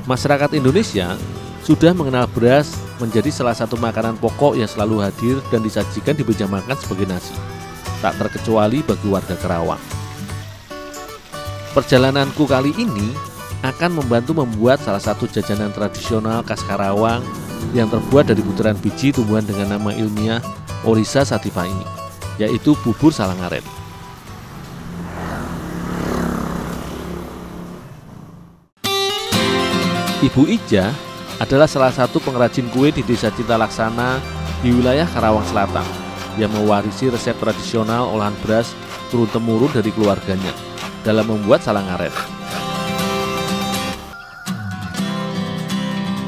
Masyarakat Indonesia sudah mengenal beras menjadi salah satu makanan pokok yang selalu hadir dan disajikan di meja makan sebagai nasi, tak terkecuali bagi warga Karawang. Perjalananku kali ini akan membantu membuat salah satu jajanan tradisional khas Karawang yang terbuat dari butiran biji tumbuhan dengan nama ilmiah Oryza sativa ini, yaitu bubur salang aren. Ibu Ija adalah salah satu pengrajin kue di Desa Cinta Laksana di wilayah Karawang Selatan yang mewarisi resep tradisional olahan beras turun-temurun dari keluarganya dalam membuat salang aren.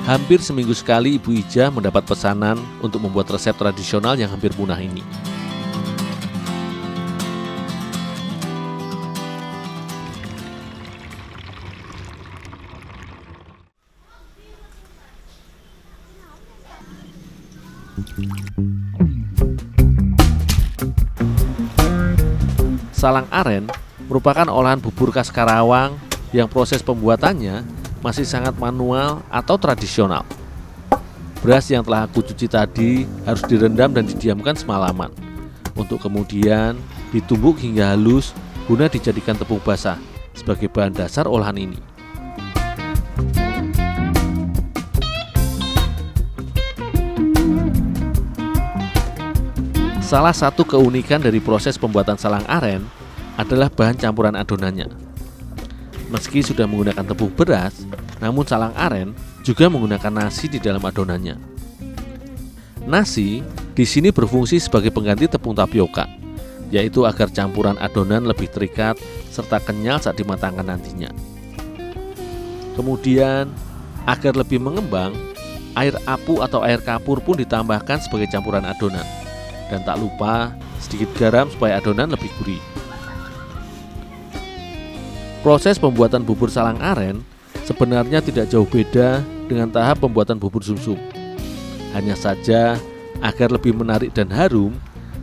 Hampir seminggu sekali Ibu Ija mendapat pesanan untuk membuat resep tradisional yang hampir punah ini. Salang aren merupakan olahan bubur khas Karawang yang proses pembuatannya masih sangat manual atau tradisional. Beras yang telah aku cuci tadi harus direndam dan didiamkan semalaman untuk kemudian ditumbuk hingga halus guna dijadikan tepung basah sebagai bahan dasar olahan ini. Salah satu keunikan dari proses pembuatan salang aren adalah bahan campuran adonannya. Meski sudah menggunakan tepung beras, namun salang aren juga menggunakan nasi di dalam adonannya. Nasi di sini berfungsi sebagai pengganti tepung tapioka, yaitu agar campuran adonan lebih terikat serta kenyal saat dimatangkan nantinya. Kemudian, agar lebih mengembang, air apu atau air kapur pun ditambahkan sebagai campuran adonan. Dan tak lupa sedikit garam supaya adonan lebih gurih. Proses pembuatan bubur salang aren sebenarnya tidak jauh beda dengan tahap pembuatan bubur sumsum. Hanya saja agar lebih menarik dan harum,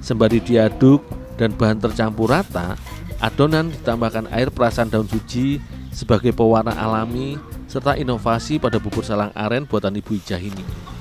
sembari diaduk dan bahan tercampur rata, adonan ditambahkan air perasan daun suji sebagai pewarna alami serta inovasi pada bubur salang aren buatan Ibu Ija ini.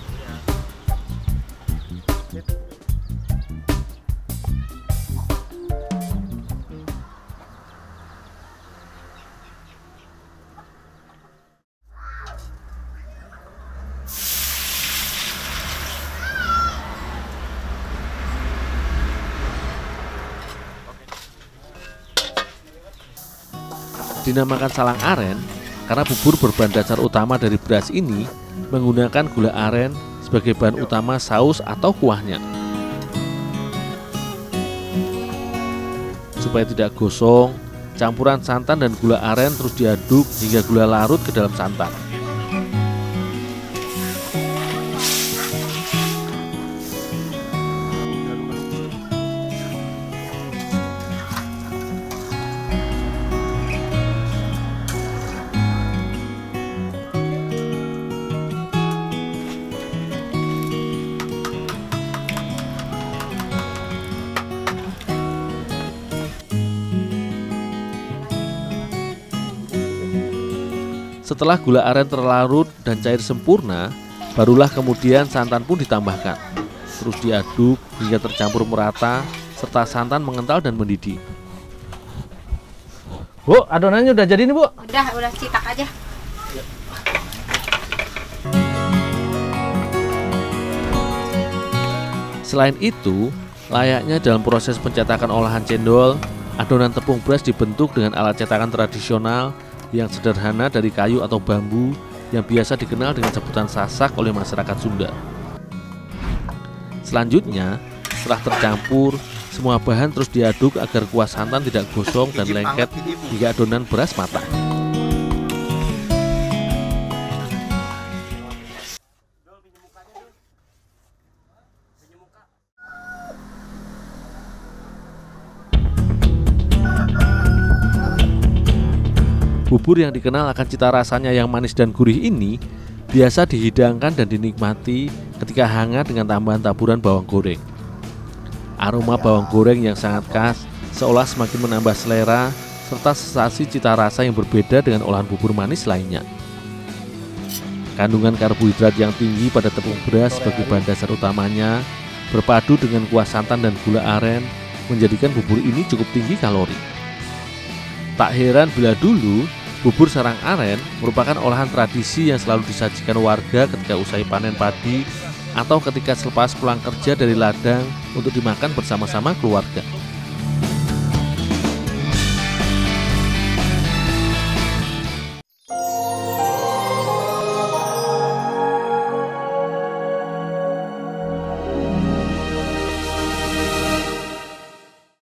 Dinamakan salang aren karena bubur berbahan dasar utama dari beras ini menggunakan gula aren sebagai bahan utama saus atau kuahnya. Supaya tidak gosong, campuran santan dan gula aren terus diaduk hingga gula larut ke dalam santan. Setelah gula aren terlarut dan cair sempurna, barulah kemudian santan pun ditambahkan. Terus diaduk hingga tercampur merata, serta santan mengental dan mendidih. Bu, adonannya udah jadi nih, Bu? Udah citak aja. Selain itu, layaknya dalam proses pencetakan olahan cendol, adonan tepung beras dibentuk dengan alat cetakan tradisional yang sederhana dari kayu atau bambu yang biasa dikenal dengan sebutan sasak oleh masyarakat Sunda. Selanjutnya, setelah tercampur, semua bahan terus diaduk agar kuah santan tidak gosong dan lengket hingga adonan beras matang. Bubur yang dikenal akan cita rasanya yang manis dan gurih ini biasa dihidangkan dan dinikmati ketika hangat dengan tambahan taburan bawang goreng. Aroma bawang goreng yang sangat khas seolah semakin menambah selera serta sensasi cita rasa yang berbeda dengan olahan bubur manis lainnya. Kandungan karbohidrat yang tinggi pada tepung beras sebagai bahan dasar utamanya berpadu dengan kuah santan dan gula aren menjadikan bubur ini cukup tinggi kalori. Tak heran bila dulu bubur sarang aren merupakan olahan tradisi yang selalu disajikan warga ketika usai panen padi atau ketika selepas pulang kerja dari ladang untuk dimakan bersama-sama keluarga.